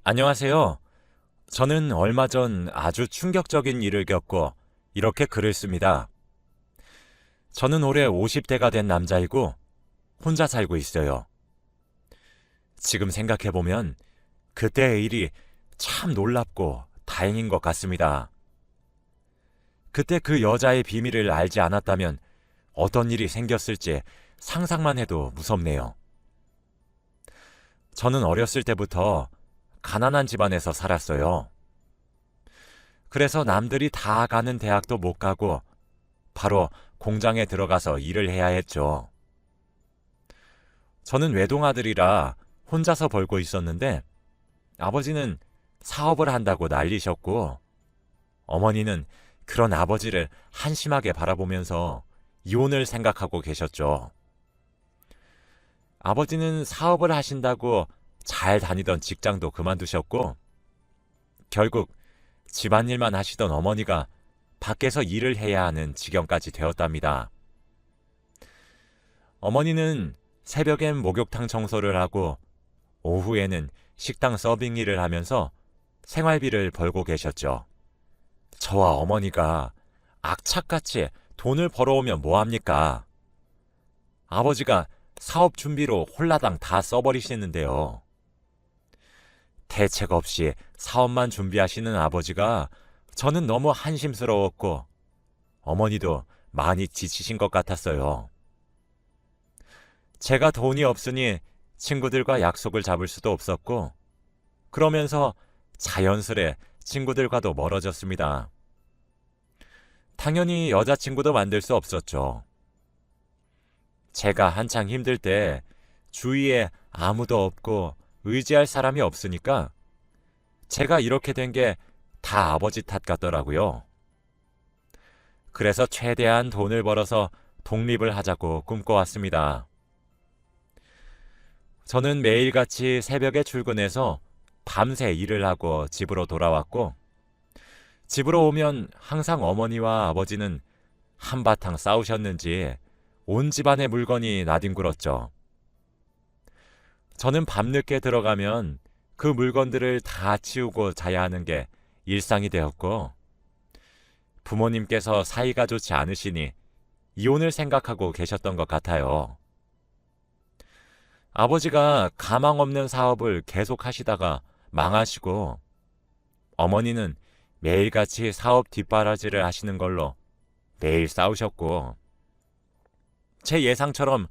안녕하세요. 저는 얼마 전 아주 충격적인 일을 겪고 이렇게 글을 씁니다. 저는 올해 50대가 된 남자이고 혼자 살고 있어요. 지금 생각해보면 그때의 일이 참 놀랍고 다행인 것 같습니다. 그때 그 여자의 비밀을 알지 않았다면 어떤 일이 생겼을지 상상만 해도 무섭네요. 저는 어렸을 때부터 가난한 집안에서 살았어요. 그래서 남들이 다 가는 대학도 못 가고 바로 공장에 들어가서 일을 해야 했죠. 저는 외동아들이라 혼자서 벌고 있었는데 아버지는 사업을 한다고 난리셨고 어머니는 그런 아버지를 한심하게 바라보면서 이혼을 생각하고 계셨죠. 아버지는 사업을 하신다고 잘 다니던 직장도 그만두셨고 결국 집안일만 하시던 어머니가 밖에서 일을 해야 하는 지경까지 되었답니다. 어머니는 새벽엔 목욕탕 청소를 하고 오후에는 식당 서빙 일을 하면서 생활비를 벌고 계셨죠. 저와 어머니가 악착같이 돈을 벌어오면 뭐합니까? 아버지가 사업 준비로 홀라당 다 써버리시는데요. 대책 없이 사업만 준비하시는 아버지가 저는 너무 한심스러웠고 어머니도 많이 지치신 것 같았어요. 제가 돈이 없으니 친구들과 약속을 잡을 수도 없었고 그러면서 자연스레 친구들과도 멀어졌습니다. 당연히 여자친구도 만들 수 없었죠. 제가 한창 힘들 때 주위에 아무도 없고 의지할 사람이 없으니까 제가 이렇게 된 게 다 아버지 탓 같더라고요. 그래서 최대한 돈을 벌어서 독립을 하자고 꿈꿔왔습니다. 저는 매일같이 새벽에 출근해서 밤새 일을 하고 집으로 돌아왔고 집으로 오면 항상 어머니와 아버지는 한바탕 싸우셨는지 온 집안의 물건이 나뒹굴었죠. 저는 밤늦게 들어가면 그 물건들을 다 치우고 자야 하는 게 일상이 되었고 부모님께서 사이가 좋지 않으시니 이혼을 생각하고 계셨던 것 같아요. 아버지가 가망 없는 사업을 계속 하시다가 망하시고 어머니는 매일같이 사업 뒷바라지를 하시는 걸로 매일 싸우셨고 제 예상처럼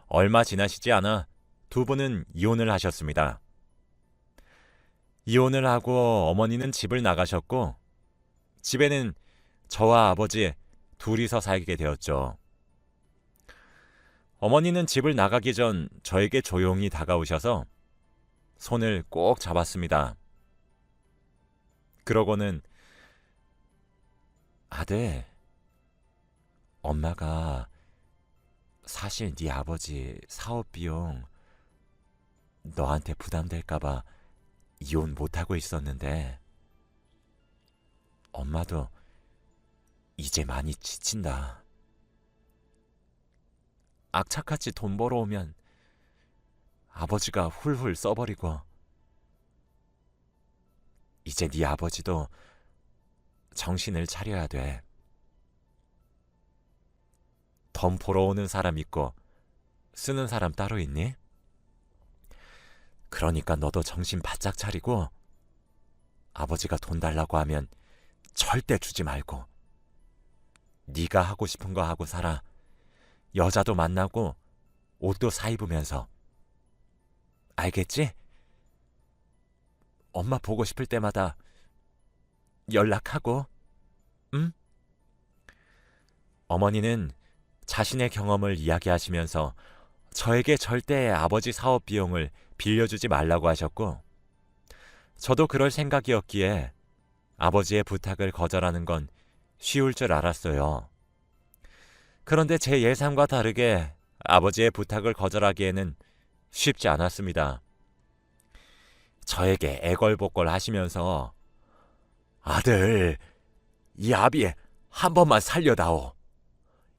얼마 지나시지 않아 두 분은 이혼을 하셨습니다. 이혼을 하고 어머니는 집을 나가셨고 집에는 저와 아버지 둘이서 살게 되었죠. 어머니는 집을 나가기 전 저에게 조용히 다가오셔서 손을 꼭 잡았습니다. 그러고는 아들, 엄마가 사실 네 아버지 사업 비용 너한테 부담될까봐 이혼 못하고 있었는데 엄마도 이제 많이 지친다. 악착같이 돈 벌어오면 아버지가 훌훌 써버리고 이제 네 아버지도 정신을 차려야 돼. 돈 벌어오는 사람 있고 쓰는 사람 따로 있니? 그러니까 너도 정신 바짝 차리고 아버지가 돈 달라고 하면 절대 주지 말고 네가 하고 싶은 거 하고 살아. 여자도 만나고 옷도 사 입으면서. 알겠지? 엄마 보고 싶을 때마다 연락하고, 응? 어머니는 자신의 경험을 이야기하시면서 저에게 절대 아버지 사업 비용을 빌려주지 말라고 하셨고 저도 그럴 생각이었기에 아버지의 부탁을 거절하는 건 쉬울 줄 알았어요. 그런데 제 예상과 다르게 아버지의 부탁을 거절하기에는 쉽지 않았습니다. 저에게 애걸복걸 하시면서 아들, 이 아비 한 번만 살려다오.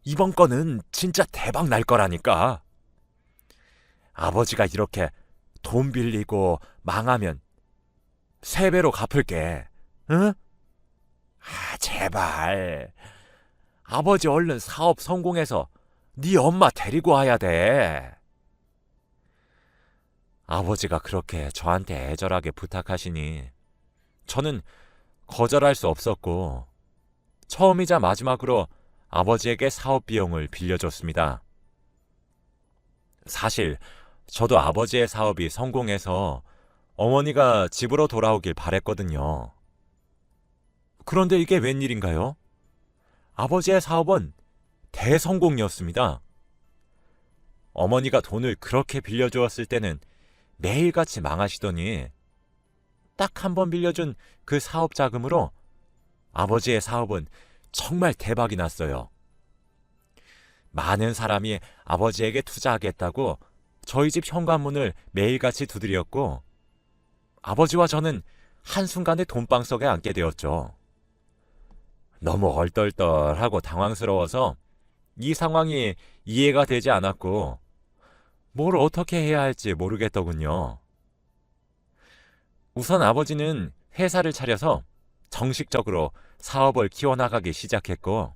이번 건은 진짜 대박 날 거라니까. 아버지가 이렇게 돈 빌리고 망하면 3배로 갚을게. 응? 제발. 아버지 얼른 사업 성공해서 네 엄마 데리고 와야 돼. 아버지가 그렇게 저한테 애절하게 부탁하시니 저는 거절할 수 없었고 처음이자 마지막으로 아버지에게 사업 비용을 빌려줬습니다. 사실 저도 아버지의 사업이 성공해서 어머니가 집으로 돌아오길 바랬거든요. 그런데 이게 웬일인가요? 아버지의 사업은 대성공이었습니다. 어머니가 돈을 그렇게 빌려주었을 때는 매일같이 망하시더니 딱 한 번 빌려준 그 사업 자금으로 아버지의 사업은 정말 대박이 났어요. 많은 사람이 아버지에게 투자하겠다고 저희 집 현관문을 매일같이 두드렸고 아버지와 저는 한순간에 돈방석에 앉게 되었죠. 너무 얼떨떨하고 당황스러워서 이 상황이 이해가 되지 않았고 뭘 어떻게 해야 할지 모르겠더군요. 우선 아버지는 회사를 차려서 정식적으로 사업을 키워나가기 시작했고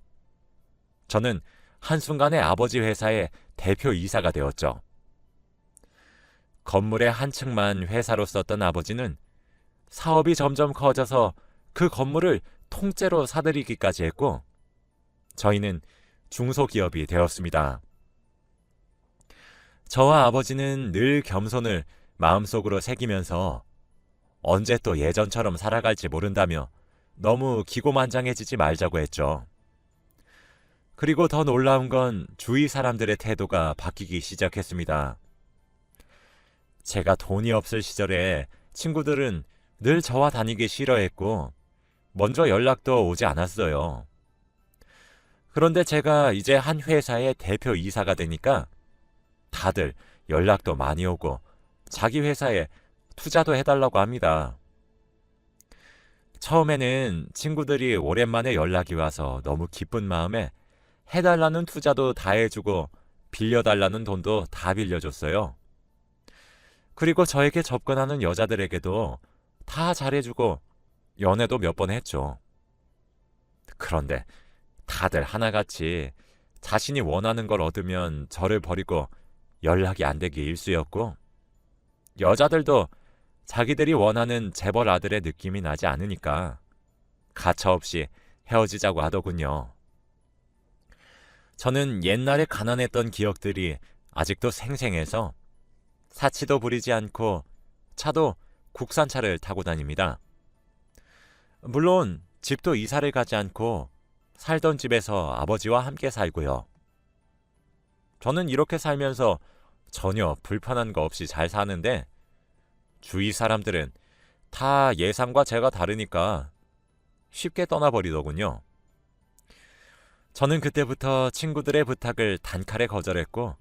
저는 한순간에 아버지 회사의 대표이사가 되었죠. 건물의 한 층만 회사로 썼던 아버지는 사업이 점점 커져서 그 건물을 통째로 사들이기까지 했고 저희는 중소기업이 되었습니다. 저와 아버지는 늘 겸손을 마음속으로 새기면서 언제 또 예전처럼 살아갈지 모른다며 너무 기고만장해지지 말자고 했죠. 그리고 더 놀라운 건 주위 사람들의 태도가 바뀌기 시작했습니다. 제가 돈이 없을 시절에 친구들은 늘 저와 다니기 싫어했고 먼저 연락도 오지 않았어요. 그런데 제가 이제 한 회사의 대표 이사가 되니까 다들 연락도 많이 오고 자기 회사에 투자도 해달라고 합니다. 처음에는 친구들이 오랜만에 연락이 와서 너무 기쁜 마음에 해달라는 투자도 다 해주고 빌려달라는 돈도 다 빌려줬어요. 그리고 저에게 접근하는 여자들에게도 다 잘해주고 연애도 몇 번 했죠. 그런데 다들 하나같이 자신이 원하는 걸 얻으면 저를 버리고 연락이 안 되기 일쑤였고 여자들도 자기들이 원하는 재벌 아들의 느낌이 나지 않으니까 가차없이 헤어지자고 하더군요. 저는 옛날에 가난했던 기억들이 아직도 생생해서 사치도 부리지 않고 차도 국산차를 타고 다닙니다. 물론 집도 이사를 가지 않고 살던 집에서 아버지와 함께 살고요. 저는 이렇게 살면서 전혀 불편한 거 없이 잘 사는데 주위 사람들은 다 예상과 제가 다르니까 쉽게 떠나버리더군요. 저는 그때부터 친구들의 부탁을 단칼에 거절했고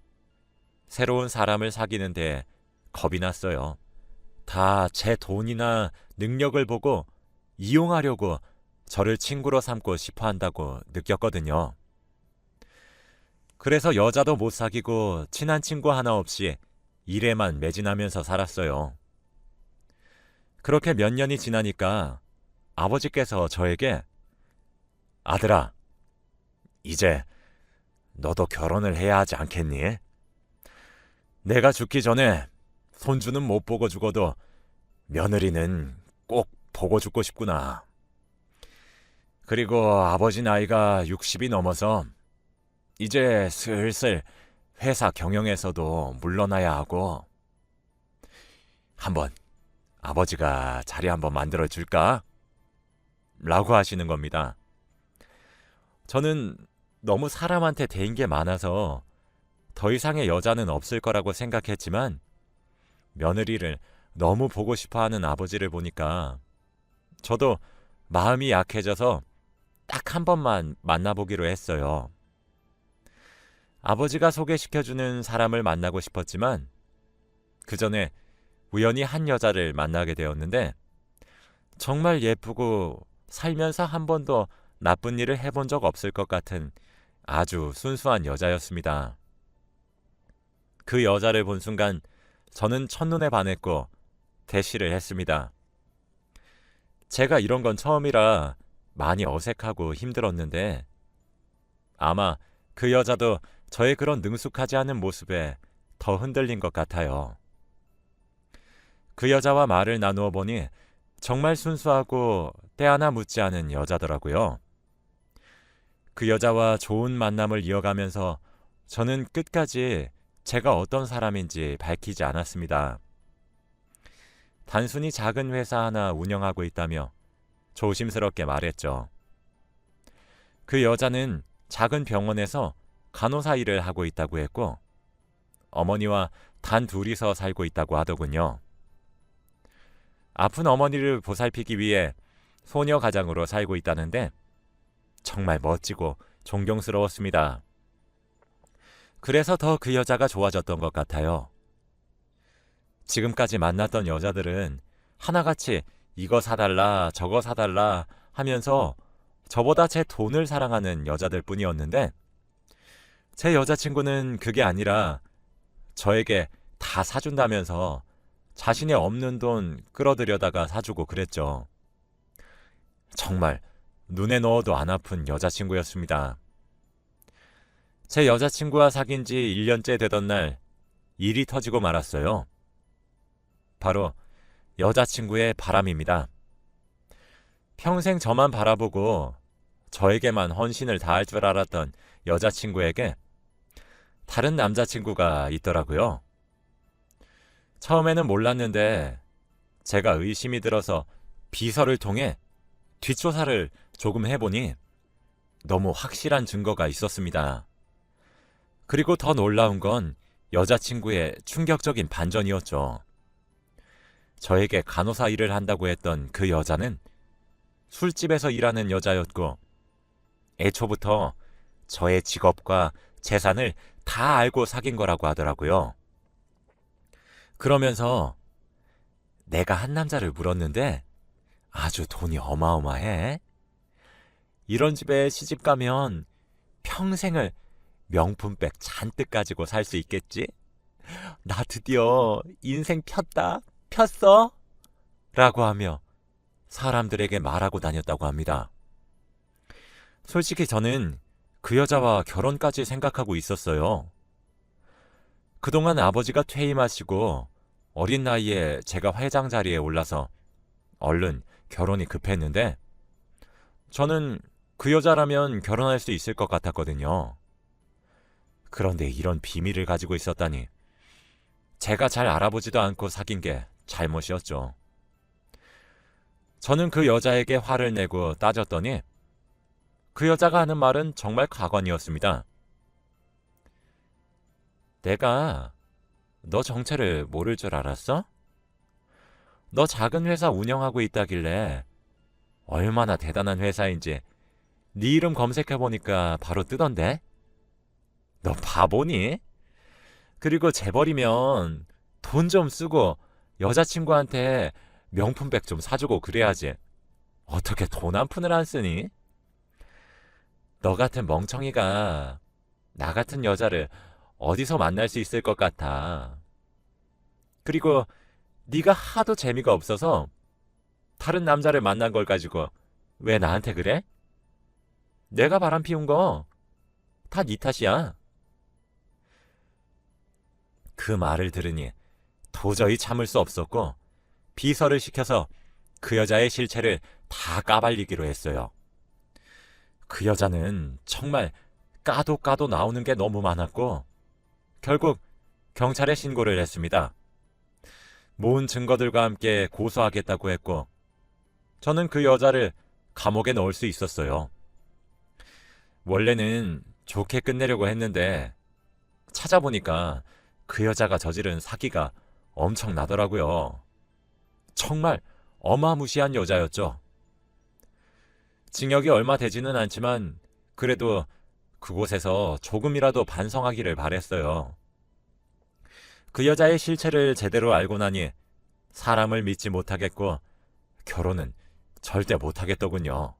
새로운 사람을 사귀는데 겁이 났어요. 다 제 돈이나 능력을 보고 이용하려고 저를 친구로 삼고 싶어 한다고 느꼈거든요. 그래서 여자도 못 사귀고 친한 친구 하나 없이 일에만 매진하면서 살았어요. 그렇게 몇 년이 지나니까 아버지께서 저에게 아들아, 이제 너도 결혼을 해야 하지 않겠니? 내가 죽기 전에 손주는 못 보고 죽어도 며느리는 꼭 보고 죽고 싶구나. 그리고 아버지 나이가 60이 넘어서 이제 슬슬 회사 경영에서도 물러나야 하고 한번 아버지가 자리 한번 만들어 줄까? 라고 하시는 겁니다. 저는 너무 사람한테 대인 게 많아서 더 이상의 여자는 없을 거라고 생각했지만 며느리를 너무 보고 싶어하는 아버지를 보니까 저도 마음이 약해져서 딱 한 번만 만나보기로 했어요. 아버지가 소개시켜주는 사람을 만나고 싶었지만 그 전에 우연히 한 여자를 만나게 되었는데 정말 예쁘고 살면서 한 번도 나쁜 일을 해본 적 없을 것 같은 아주 순수한 여자였습니다. 그 여자를 본 순간 저는 첫눈에 반했고 대시를 했습니다. 제가 이런 건 처음이라 많이 어색하고 힘들었는데 아마 그 여자도 저의 그런 능숙하지 않은 모습에 더 흔들린 것 같아요. 그 여자와 말을 나누어 보니 정말 순수하고 때 하나 묻지 않은 여자더라고요. 그 여자와 좋은 만남을 이어가면서 저는 끝까지 제가 어떤 사람인지 밝히지 않았습니다. 단순히 작은 회사 하나 운영하고 있다며 조심스럽게 말했죠. 그 여자는 작은 병원에서 간호사 일을 하고 있다고 했고 어머니와 단 둘이서 살고 있다고 하더군요. 아픈 어머니를 보살피기 위해 소녀 가장으로 살고 있다는데 정말 멋지고 존경스러웠습니다. 그래서 더 그 여자가 좋아졌던 것 같아요. 지금까지 만났던 여자들은 하나같이 이거 사달라 저거 사달라 하면서 저보다 제 돈을 사랑하는 여자들 뿐이었는데 제 여자친구는 그게 아니라 저에게 다 사준다면서 자신의 없는 돈 끌어들여다가 사주고 그랬죠. 정말 눈에 넣어도 안 아픈 여자친구였습니다. 제 여자친구와 사귄 지 1년째 되던 날 일이 터지고 말았어요. 바로 여자친구의 바람입니다. 평생 저만 바라보고 저에게만 헌신을 다할 줄 알았던 여자친구에게 다른 남자친구가 있더라고요. 처음에는 몰랐는데 제가 의심이 들어서 비서를 통해 뒷조사를 조금 해보니 너무 확실한 증거가 있었습니다. 그리고 더 놀라운 건 여자친구의 충격적인 반전이었죠. 저에게 간호사 일을 한다고 했던 그 여자는 술집에서 일하는 여자였고 애초부터 저의 직업과 재산을 다 알고 사귄 거라고 하더라고요. 그러면서 내가 한 남자를 물었는데 아주 돈이 어마어마해. 이런 집에 시집 가면 평생을 명품백 잔뜩 가지고 살 수 있겠지? 나 드디어 인생 폈어? 라고 하며 사람들에게 말하고 다녔다고 합니다. 솔직히 저는 그 여자와 결혼까지 생각하고 있었어요. 그동안 아버지가 퇴임하시고 어린 나이에 제가 회장 자리에 올라서 얼른 결혼이 급했는데 저는 그 여자라면 결혼할 수 있을 것 같았거든요. 그런데 이런 비밀을 가지고 있었다니 제가 잘 알아보지도 않고 사귄 게 잘못이었죠. 저는 그 여자에게 화를 내고 따졌더니 그 여자가 하는 말은 정말 가관이었습니다. 내가 너 정체를 모를 줄 알았어? 너 작은 회사 운영하고 있다길래 얼마나 대단한 회사인지 네 이름 검색해보니까 바로 뜨던데? 너 바보니? 그리고 재벌이면 돈 좀 쓰고 여자친구한테 명품백 좀 사주고 그래야지. 어떻게 돈 한 푼을 안 쓰니? 너 같은 멍청이가 나 같은 여자를 어디서 만날 수 있을 것 같아. 그리고 네가 하도 재미가 없어서 다른 남자를 만난 걸 가지고 왜 나한테 그래? 내가 바람 피운 거 다 네 탓이야. 그 말을 들으니 도저히 참을 수 없었고 비서를 시켜서 그 여자의 실체를 다 까발리기로 했어요. 그 여자는 정말 까도 나오는 게 너무 많았고 결국 경찰에 신고를 했습니다. 모은 증거들과 함께 고소하겠다고 했고 저는 그 여자를 감옥에 넣을 수 있었어요. 원래는 좋게 끝내려고 했는데 찾아보니까 그 여자가 저지른 사기가 엄청나더라고요. 정말 어마무시한 여자였죠. 징역이 얼마 되지는 않지만 그래도 그곳에서 조금이라도 반성하기를 바랬어요. 그 여자의 실체를 제대로 알고 나니 사람을 믿지 못하겠고 결혼은 절대 못하겠더군요.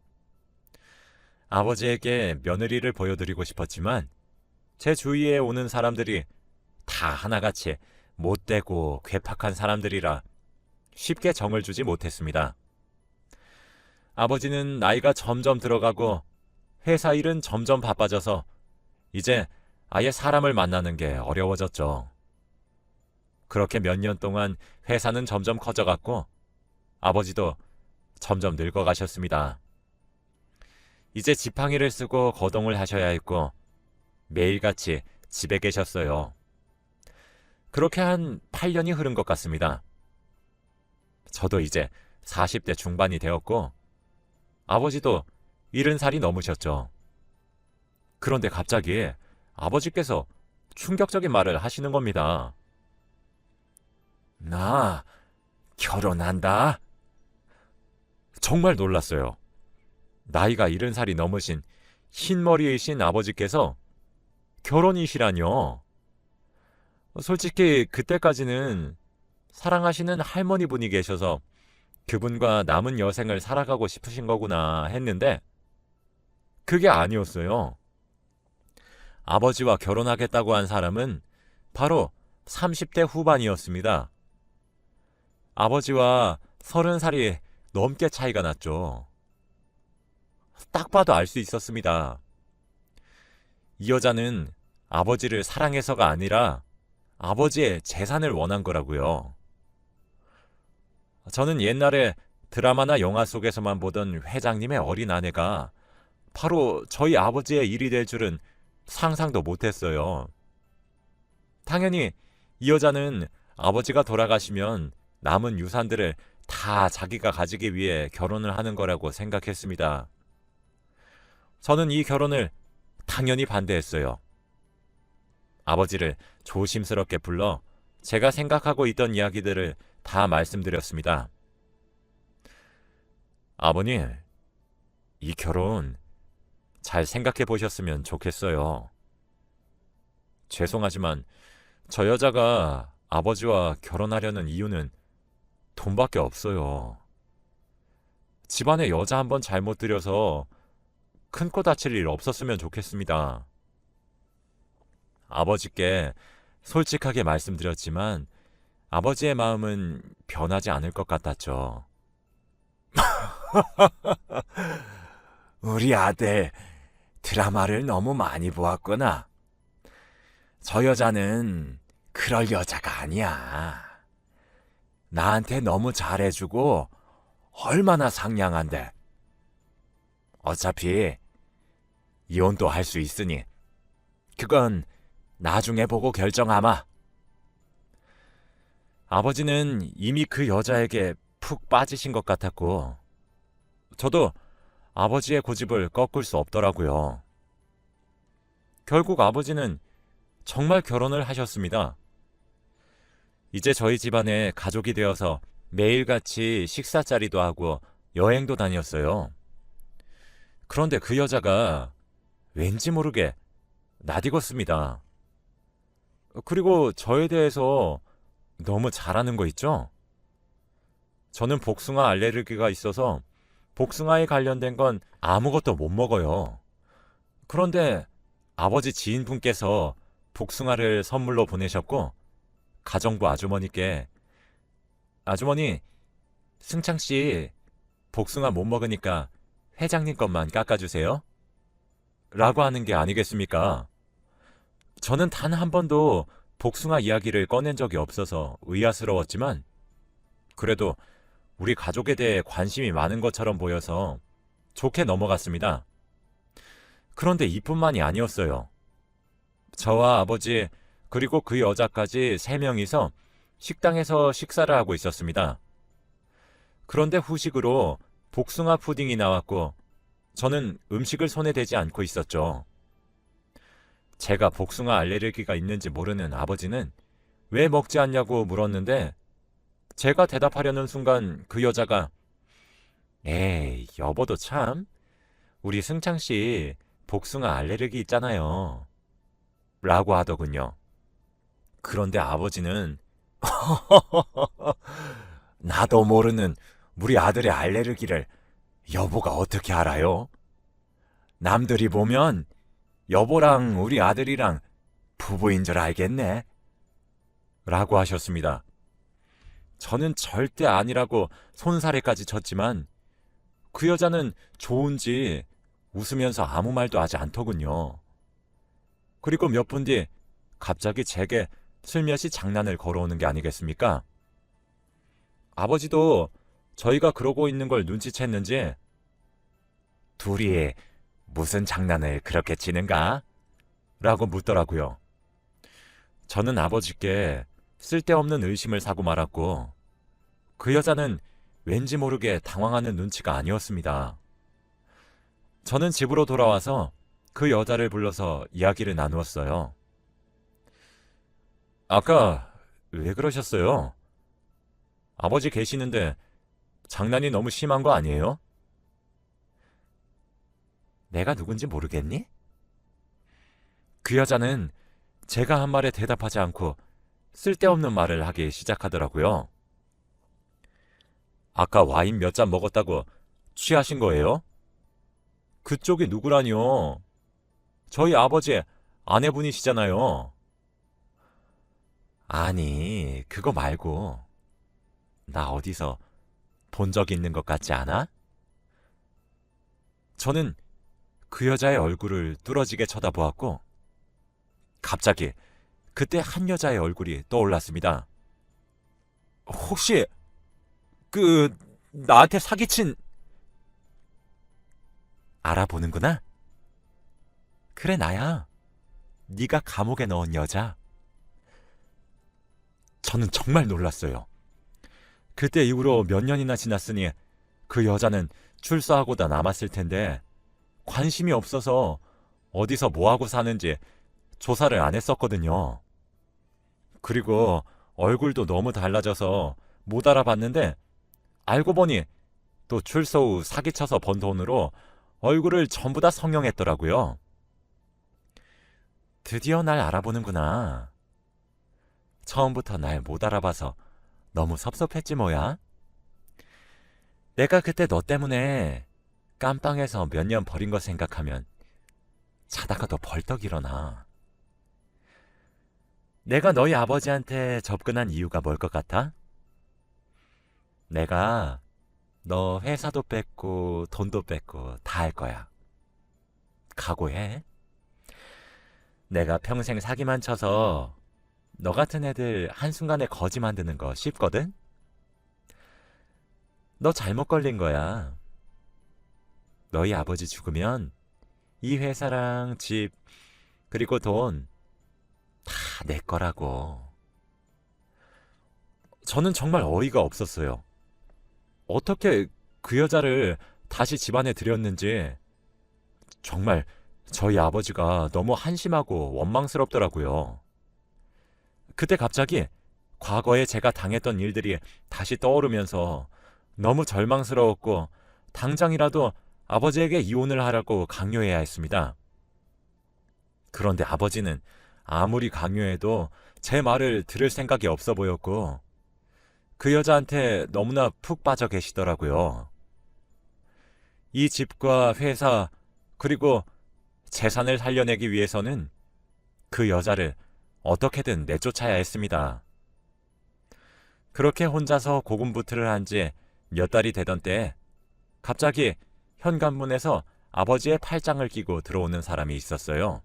아버지에게 며느리를 보여드리고 싶었지만 제 주위에 오는 사람들이 다 하나같이 못되고 괴팍한 사람들이라 쉽게 정을 주지 못했습니다. 아버지는 나이가 점점 들어가고 회사 일은 점점 바빠져서 이제 아예 사람을 만나는 게 어려워졌죠. 그렇게 몇 년 동안 회사는 점점 커져갔고 아버지도 점점 늙어가셨습니다. 이제 지팡이를 쓰고 거동을 하셔야 했고 매일같이 집에 계셨어요. 그렇게 한 8년이 흐른 것 같습니다. 저도 이제 40대 중반이 되었고 아버지도 70살이 넘으셨죠. 그런데 갑자기 아버지께서 충격적인 말을 하시는 겁니다. 나 결혼한다. 정말 놀랐어요. 나이가 70살이 넘으신 흰머리이신 아버지께서 결혼이시라뇨. 솔직히 그때까지는 사랑하시는 할머니 분이 계셔서 그분과 남은 여생을 살아가고 싶으신 거구나 했는데 그게 아니었어요. 아버지와 결혼하겠다고 한 사람은 바로 30대 후반이었습니다. 아버지와 30살이 넘게 차이가 났죠. 딱 봐도 알 수 있었습니다. 이 여자는 아버지를 사랑해서가 아니라 아버지의 재산을 원한 거라고요. 저는 옛날에 드라마나 영화 속에서만 보던 회장님의 어린 아내가 바로 저희 아버지의 일이 될 줄은 상상도 못했어요. 당연히 이 여자는 아버지가 돌아가시면 남은 유산들을 다 자기가 가지기 위해 결혼을 하는 거라고 생각했습니다. 저는 이 결혼을 당연히 반대했어요. 아버지를 조심스럽게 불러 제가 생각하고 있던 이야기들을 다 말씀드렸습니다. 아버님, 이 결혼 잘 생각해 보셨으면 좋겠어요. 죄송하지만 저 여자가 아버지와 결혼하려는 이유는 돈밖에 없어요. 집안에 여자 한번 잘못 들여서 큰 코 다칠 일 없었으면 좋겠습니다. 아버지께 솔직하게 말씀드렸지만 아버지의 마음은 변하지 않을 것 같았죠. 우리 아들 드라마를 너무 많이 보았구나. 저 여자는 그럴 여자가 아니야. 나한테 너무 잘해주고 얼마나 상냥한데. 어차피 이혼도 할 수 있으니 그건 나중에 보고 결정하마. 아버지는 이미 그 여자에게 푹 빠지신 것 같았고 저도 아버지의 고집을 꺾을 수 없더라고요. 결국 아버지는 정말 결혼을 하셨습니다. 이제 저희 집안에 가족이 되어서 매일같이 식사자리도 하고 여행도 다녔어요. 그런데 그 여자가 왠지 모르게 낯익었습니다. 그리고 저에 대해서 너무 잘하는 거 있죠? 저는 복숭아 알레르기가 있어서 복숭아에 관련된 건 아무것도 못 먹어요. 그런데 아버지 지인분께서 복숭아를 선물로 보내셨고 가정부 아주머니께 아주머니, 승창씨 복숭아 못 먹으니까 회장님 것만 깎아주세요. 라고 하는 게 아니겠습니까? 저는 단 한 번도 복숭아 이야기를 꺼낸 적이 없어서 의아스러웠지만 그래도 우리 가족에 대해 관심이 많은 것처럼 보여서 좋게 넘어갔습니다. 그런데 이뿐만이 아니었어요. 저와 아버지 그리고 그 여자까지 3명이서 식당에서 식사를 하고 있었습니다. 그런데 후식으로 복숭아 푸딩이 나왔고 저는 음식을 손에 대지 않고 있었죠. 제가 복숭아 알레르기가 있는지 모르는 아버지는 왜 먹지 않냐고 물었는데 제가 대답하려는 순간 그 여자가 에이, 여보도 참 우리 승창씨 복숭아 알레르기 있잖아요. 라고 하더군요. 그런데 아버지는 나도 모르는 우리 아들의 알레르기를 여보가 어떻게 알아요? 남들이 보면 여보랑 우리 아들이랑 부부인 줄 알겠네. 라고 하셨습니다. 저는 절대 아니라고 손사래까지 쳤지만 그 여자는 좋은지 웃으면서 아무 말도 하지 않더군요. 그리고 몇 분 뒤 갑자기 제게 슬며시 장난을 걸어오는 게 아니겠습니까? 아버지도 저희가 그러고 있는 걸 눈치챘는지 둘이 무슨 장난을 그렇게 치는가? 라고 묻더라고요. 저는 아버지께 쓸데없는 의심을 사고 말았고 그 여자는 왠지 모르게 당황하는 눈치가 아니었습니다. 저는 집으로 돌아와서 그 여자를 불러서 이야기를 나누었어요. 아까 왜 그러셨어요? 아버지 계시는데 장난이 너무 심한 거 아니에요? 내가 누군지 모르겠니? 그 여자는 제가 한 말에 대답하지 않고 쓸데없는 말을 하기 시작하더라고요. 아까 와인 몇 잔 먹었다고 취하신 거예요? 그쪽이 누구라니요? 저희 아버지 아내분이시잖아요. 아니, 그거 말고 나 어디서 본 적 있는 것 같지 않아? 저는 그 여자의 얼굴을 뚫어지게 쳐다보았고 갑자기 그때 한 여자의 얼굴이 떠올랐습니다. 혹시 나한테 사기친 알아보는구나? 그래 나야. 네가 감옥에 넣은 여자. 저는 정말 놀랐어요. 그때 이후로 몇 년이나 지났으니 그 여자는 출소하고다 남았을 텐데 관심이 없어서 어디서 뭐하고 사는지 조사를 안 했었거든요. 그리고 얼굴도 너무 달라져서 못 알아봤는데 알고 보니 또 출소 후 사기쳐서 번 돈으로 얼굴을 전부 다 성형했더라고요. 드디어 날 알아보는구나. 처음부터 날 못 알아봐서 너무 섭섭했지 뭐야. 내가 그때 너 때문에 깜빵에서 몇 년 버린 거 생각하면 자다가도 벌떡 일어나. 내가 너희 아버지한테 접근한 이유가 뭘 것 같아? 내가 너 회사도 뺏고 돈도 뺏고 다 할 거야. 각오해. 내가 평생 사기만 쳐서 너 같은 애들 한순간에 거지 만드는 거 쉽거든? 너 잘못 걸린 거야. 너희 아버지 죽으면 이 회사랑 집 그리고 돈 다 내 거라고. 저는 정말 어이가 없었어요. 어떻게 그 여자를 다시 집안에 들였는지 정말 저희 아버지가 너무 한심하고 원망스럽더라고요. 그때 갑자기 과거에 제가 당했던 일들이 다시 떠오르면서 너무 절망스러웠고 당장이라도 아버지에게 이혼을 하라고 강요해야 했습니다. 그런데 아버지는 아무리 강요해도 제 말을 들을 생각이 없어 보였고 그 여자한테 너무나 푹 빠져 계시더라고요. 이 집과 회사 그리고 재산을 살려내기 위해서는 그 여자를 어떻게든 내쫓아야 했습니다. 그렇게 혼자서 고군분투를 한 지 몇 달이 되던 때에 갑자기 현관문에서 아버지의 팔짱을 끼고 들어오는 사람이 있었어요.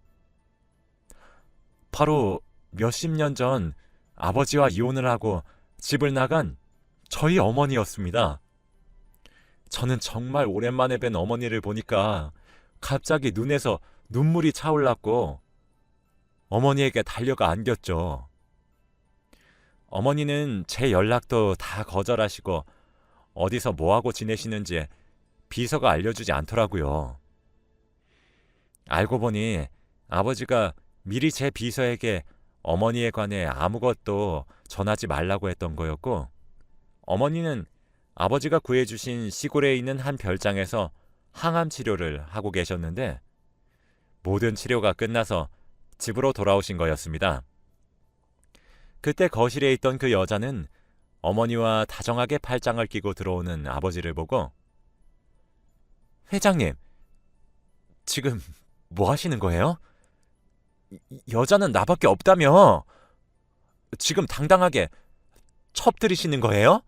바로 몇십 년 전 아버지와 이혼을 하고 집을 나간 저희 어머니였습니다. 저는 정말 오랜만에 뵌 어머니를 보니까 갑자기 눈에서 눈물이 차올랐고 어머니에게 달려가 안겼죠. 어머니는 제 연락도 다 거절하시고 어디서 뭐하고 지내시는지 비서가 알려주지 않더라고요. 알고 보니 아버지가 미리 제 비서에게 어머니에 관해 아무것도 전하지 말라고 했던 거였고 어머니는 아버지가 구해주신 시골에 있는 한 별장에서 항암 치료를 하고 계셨는데 모든 치료가 끝나서 집으로 돌아오신 거였습니다. 그때 거실에 있던 그 여자는 어머니와 다정하게 팔짱을 끼고 들어오는 아버지를 보고 회장님, 지금 뭐 하시는 거예요? 여자는 나밖에 없다며 지금 당당하게 첩들이시는 거예요?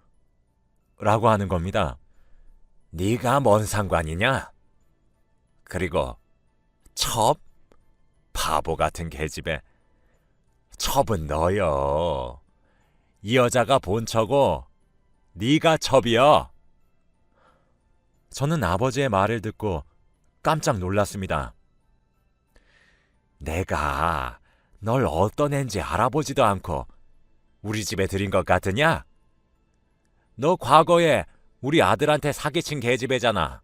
라고 하는 겁니다. 네가 뭔 상관이냐? 그리고 첩? 바보 같은 계집애. 첩은 너여. 이 여자가 본처고 네가 첩이여. 저는 아버지의 말을 듣고 깜짝 놀랐습니다. 내가 널 어떤 앤지 알아보지도 않고 우리 집에 들인 것 같으냐? 너 과거에 우리 아들한테 사기친 계집애잖아.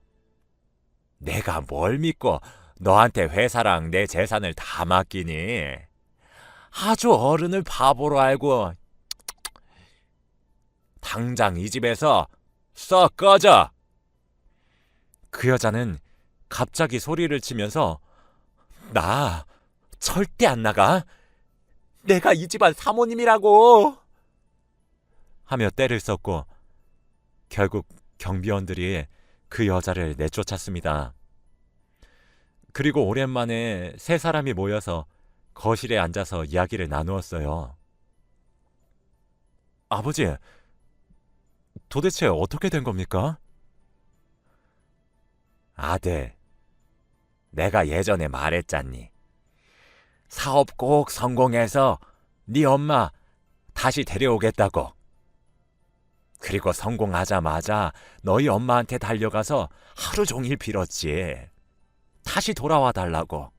내가 뭘 믿고 너한테 회사랑 내 재산을 다 맡기니? 아주 어른을 바보로 알고. 당장 이 집에서 썩 꺼져! 그 여자는 갑자기 소리를 치면서 나 절대 안 나가. 내가 이 집안 사모님이라고! 하며 떼를 썼고 결국 경비원들이 그 여자를 내쫓았습니다. 그리고 오랜만에 세 사람이 모여서 거실에 앉아서 이야기를 나누었어요. 아버지, 도대체 어떻게 된 겁니까? 아들, 내가 예전에 말했잖니. 사업 꼭 성공해서 네 엄마 다시 데려오겠다고. 그리고 성공하자마자 너희 엄마한테 달려가서 하루 종일 빌었지. 다시 돌아와 달라고.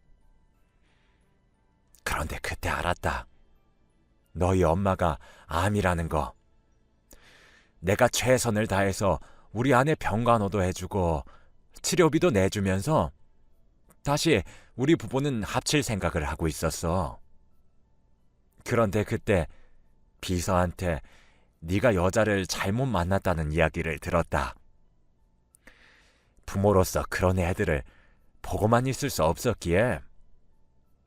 그런데 그때 알았다. 너희 엄마가 암이라는 거. 내가 최선을 다해서 우리 아내 병간호도 해주고 치료비도 내주면서 다시 우리 부부는 합칠 생각을 하고 있었어. 그런데 그때 비서한테 네가 여자를 잘못 만났다는 이야기를 들었다. 부모로서 그런 애들을 보고만 있을 수 없었기에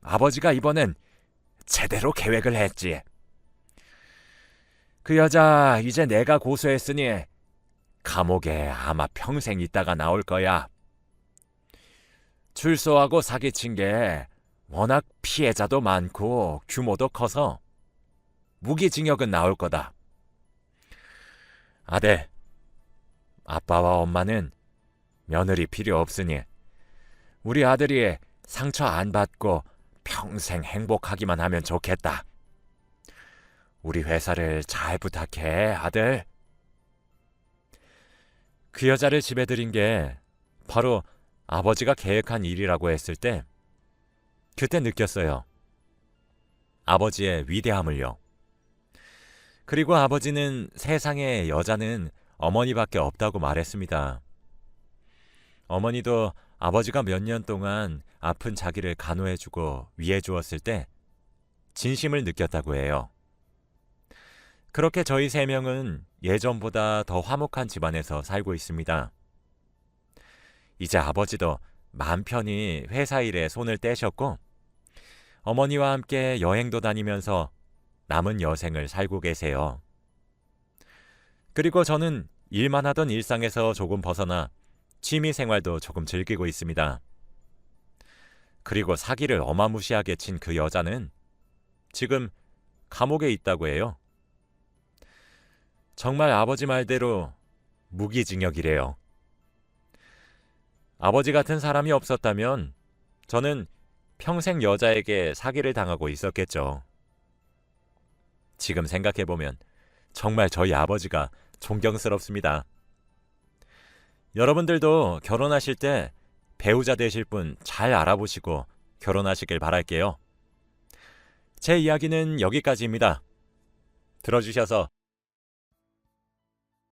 아버지가 이번엔 제대로 계획을 했지. 그 여자 이제 내가 고소했으니 감옥에 아마 평생 있다가 나올 거야. 출소하고 사기친 게 워낙 피해자도 많고 규모도 커서 무기징역은 나올 거다. 아들, 아빠와 엄마는 며느리 필요 없으니 우리 아들이 상처 안 받고 평생 행복하기만 하면 좋겠다. 우리 회사를 잘 부탁해, 아들. 그 여자를 집에 들인 게 바로 아버지가 계획한 일이라고 했을 때 그때 느꼈어요. 아버지의 위대함을요. 그리고 아버지는 세상에 여자는 어머니밖에 없다고 말했습니다. 어머니도 아버지가 몇 년 동안 아픈 자기를 간호해주고 위해주었을 때 진심을 느꼈다고 해요. 그렇게 저희 세 명은 예전보다 더 화목한 집안에서 살고 있습니다. 이제 아버지도 마음 편히 회사 일에 손을 떼셨고 어머니와 함께 여행도 다니면서 남은 여생을 살고 계세요. 그리고 저는 일만 하던 일상에서 조금 벗어나 취미 생활도 조금 즐기고 있습니다. 그리고 사기를 어마무시하게 친 그 여자는 지금 감옥에 있다고 해요. 정말 아버지 말대로 무기징역이래요. 아버지 같은 사람이 없었다면 저는 평생 여자에게 사기를 당하고 있었겠죠. 지금 생각해보면 정말 저희 아버지가 존경스럽습니다. 여러분들도 결혼하실 때 배우자 되실 분 잘 알아보시고 결혼하시길 바랄게요. 제 이야기는 여기까지입니다. 들어주셔서